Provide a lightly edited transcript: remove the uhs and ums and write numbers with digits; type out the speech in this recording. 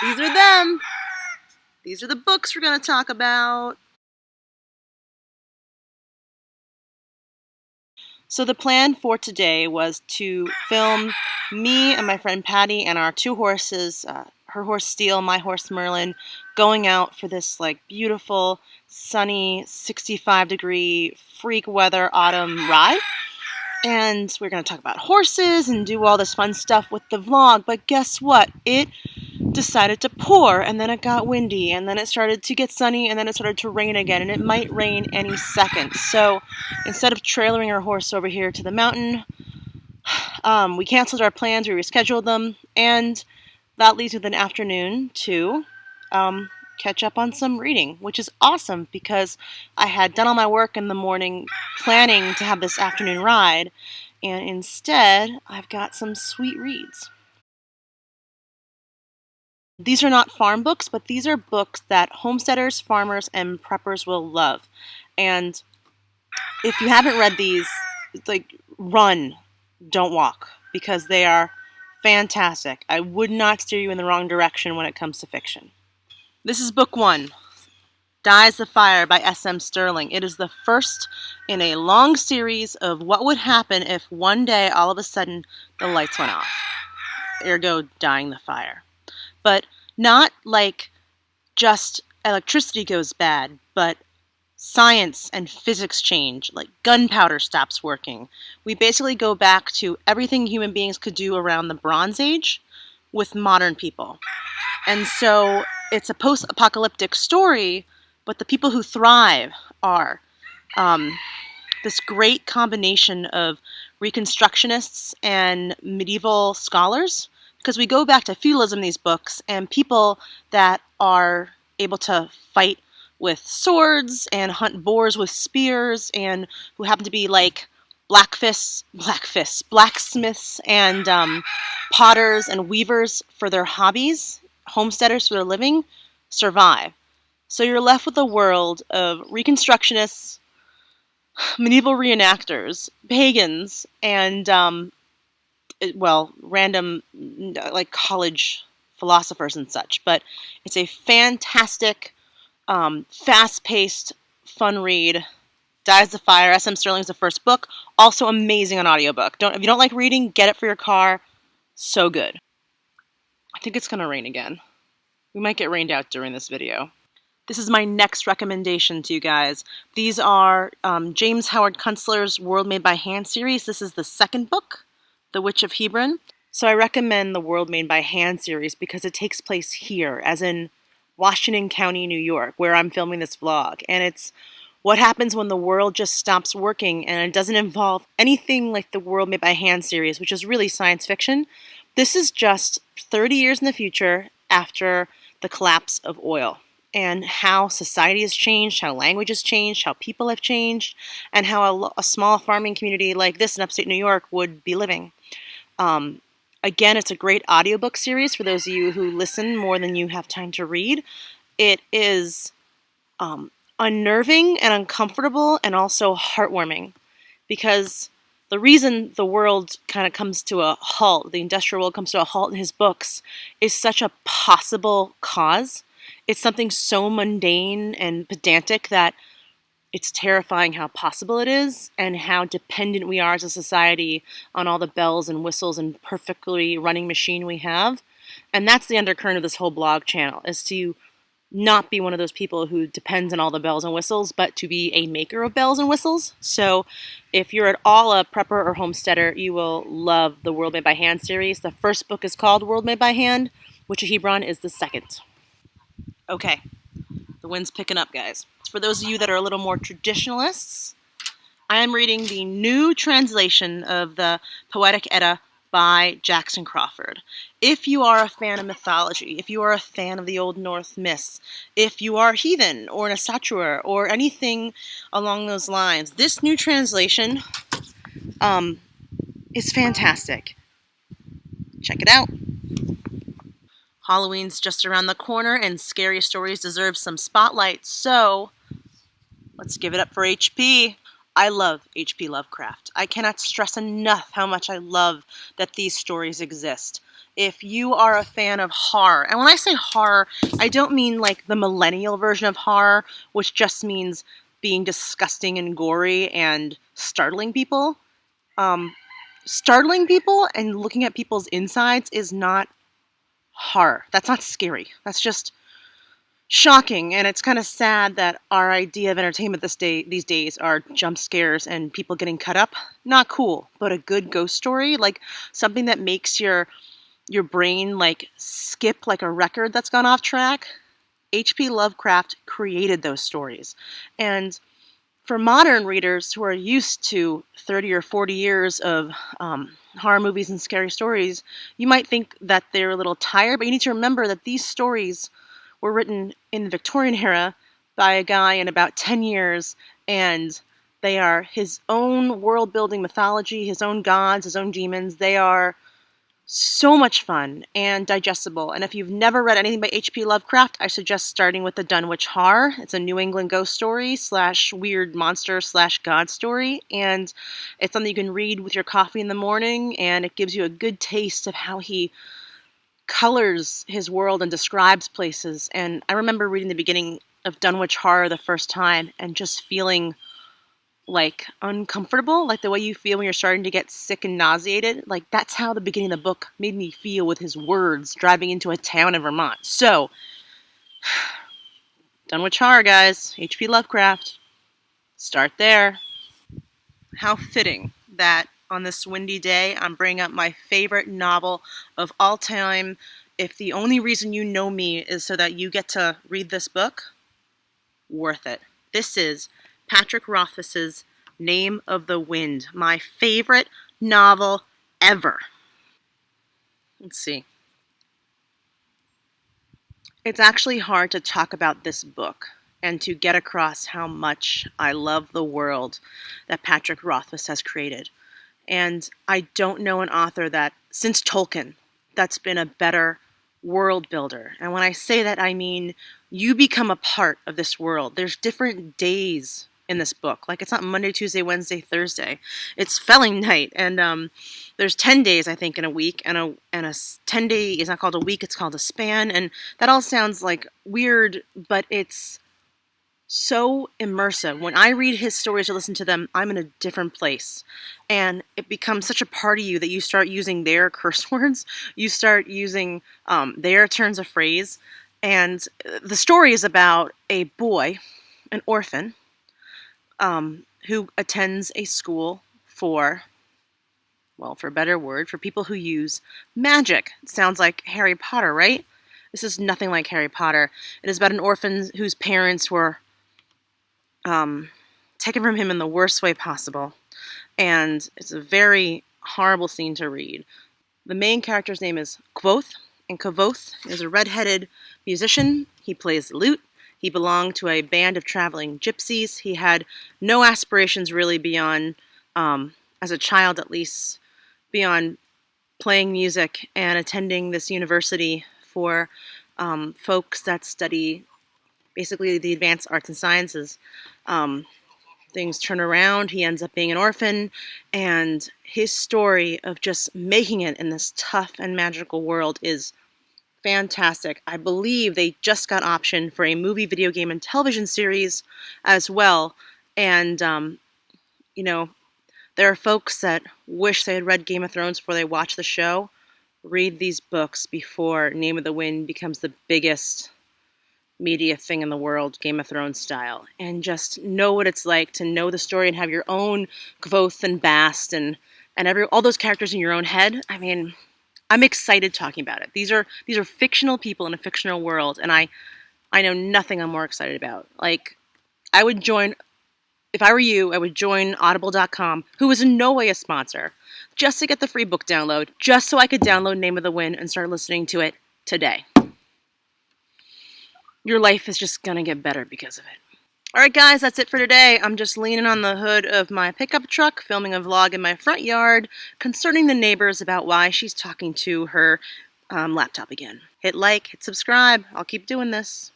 These are them. These are the books we're going to talk about. So the plan for today was to film me and my friend Patty and our two horses, her horse Steel, my horse Merlin, going out for this like beautiful, sunny, 65-degree freak weather autumn ride. And we're going to talk about horses and do all this fun stuff with the vlog. But guess what? It decided to pour, and then it got windy, and then it started to get sunny, and then it started to rain again, and it might rain any second. So instead of trailering our horse over here to the mountain, we canceled our plans, we rescheduled them, and that leaves with an afternoon to catch up on some reading, which is awesome because I had done all my work in the morning planning to have this afternoon ride, and instead I've got some sweet reads. These are not farm books, but these are books that homesteaders, farmers, and preppers will love. And if you haven't read these, it's like run, don't walk, because they are fantastic. I would not steer you in the wrong direction when it comes to fiction. This is book 1, Dies the Fire by S.M. Stirling. It is the first in a long series of what would happen if one day all of a sudden the lights went off. Ergo, dying the fire. But not like just electricity goes bad, but science and physics change, like gunpowder stops working. We basically go back to everything human beings could do around the Bronze Age with modern people. And so it's a post-apocalyptic story, but the people who thrive are this great combination of Reconstructionists and medieval scholars, because we go back to feudalism in these books, and people that are able to fight with swords and hunt boars with spears, and who happen to be like blacksmiths and potters and weavers for their hobbies, homesteaders for their living, survive. So you're left with a world of Reconstructionists, medieval reenactors, pagans, and random like college philosophers and such. But it's a fantastic, fast-paced, fun read. Dies the Fire. S.M. Stirling's the first book. Also amazing on audiobook. If you don't like reading, get it for your car. So good. I think it's gonna rain again. We might get rained out during this video. This is my next recommendation to you guys. These are James Howard Kunstler's World Made by Hand series. This is the second book, The Witch of Hebron. So I recommend the World Made by Hand series because it takes place here, as in Washington County, New York, where I'm filming this vlog. And it's what happens when the world just stops working, and it doesn't involve anything like the World Made by Hand series, which is really science fiction. This is just 30 years in the future after the collapse of oil, and how society has changed, how language has changed, how people have changed, and how a small farming community like this in upstate New York would be living. Again, it's a great audiobook series for those of you who listen more than you have time to read. It is unnerving and uncomfortable and also heartwarming, because the reason the world kind of comes to a halt, the industrial world comes to a halt in his books, is such a possible cause. It's something so mundane and pedantic that it's terrifying how possible it is and how dependent we are as a society on all the bells and whistles and perfectly running machine we have. And that's the undercurrent of this whole blog channel, is to not be one of those people who depends on all the bells and whistles, but to be a maker of bells and whistles. So if you're at all a prepper or homesteader, you will love the World Made by Hand series. The first book is called World Made by Hand. Witch of Hebron is the second. Okay, the wind's picking up, guys. For those of you that are a little more traditionalists, I am reading the new translation of the Poetic Edda by Jackson Crawford. If you are a fan of mythology, if you are a fan of the Old Norse myths, if you are heathen or an asatruer or anything along those lines, this new translation is fantastic. Check it out. Halloween's just around the corner, and scary stories deserve some spotlight, so let's give it up for HP. I love H.P. Lovecraft. I cannot stress enough how much I love that these stories exist. if you are a fan of horror, and when I say horror, I don't mean like the millennial version of horror, which just means being disgusting and gory and startling people. Um, Startling people and looking at people's insides is not horror. That's not scary. That's just shocking, and it's kind of sad that our idea of entertainment these days are jump scares and people getting cut up. Not cool, but a good ghost story, like something that makes your brain like skip like a record that's gone off track. H.P. Lovecraft created those stories, and for modern readers who are used to 30 or 40 years of horror movies and scary stories, you might think that they're a little tired, but you need to remember that these stories were written in the Victorian era by a guy in about 10 years, and they are his own world building mythology, his own gods, his own demons. They are so much fun and digestible. And if you've never read anything by H.P. Lovecraft, I suggest starting with the Dunwich Horror. It's a New England ghost story slash weird monster slash god story. And it's something you can read with your coffee in the morning, and it gives you a good taste of how he colors his world and describes places. And I remember reading the beginning of Dunwich Horror the first time and just feeling like uncomfortable, like the way you feel when you're starting to get sick and nauseated. Like that's how the beginning of the book made me feel with his words driving into a town in Vermont. So, Dunwich Horror, guys. H.P. Lovecraft. Start there. How fitting that on this windy day I'm bringing up my favorite novel of all time. If the only reason you know me is so that you get to read this book, worth it. This is Patrick Rothfuss's Name of the Wind, my favorite novel ever. Let's see. It's actually hard to talk about this book and to get across how much I love the world that Patrick Rothfuss has created. And I don't know an author that, since Tolkien, that's been a better world builder. And when I say that, I mean you become a part of this world. There's different days in this book. Like it's not Monday, Tuesday, Wednesday, Thursday. It's Felling Night, and there's 10 days I think in a week, and a 10-day is not called a week. It's called a span, and that all sounds like weird, but it's so immersive. When I read his stories or listen to them, I'm in a different place. And it becomes such a part of you that you start using their curse words. You start using their turns of phrase. And the story is about a boy, an orphan, who attends a school for, well, for a better word, for people who use magic. It sounds like Harry Potter, right? This is nothing like Harry Potter. It is about an orphan whose parents were taken from him in the worst way possible. And it's a very horrible scene to read. The main character's name is Quoth, and Quoth is a red-headed musician. He plays the lute. He belonged to a band of traveling gypsies. He had no aspirations really beyond, as a child at least, beyond playing music and attending this university for folks that study basically the advanced arts and sciences. Things turn around. He ends up being an orphan, and his story of just making it in this tough and magical world is fantastic. I believe they just got option for a movie, video game, and television series as well. And, you know, there are folks that wish they had read Game of Thrones before they watch the show. Read these books before Name of the Wind becomes the biggest media thing in the world, Game of Thrones style, and just know what it's like to know the story and have your own Kvothe and Bast and all those characters in your own head. I mean, I'm excited talking about it. These are fictional people in a fictional world, and I know nothing I'm more excited about. Like, I would join, if I were you, I would join Audible.com, who is in no way a sponsor, just to get the free book download, just so I could download Name of the Wind and start listening to it today. Your life is just gonna get better because of it. Alright guys, that's it for today. I'm just leaning on the hood of my pickup truck, filming a vlog in my front yard, concerning the neighbors about why she's talking to her laptop again. Hit like, hit subscribe. I'll keep doing this.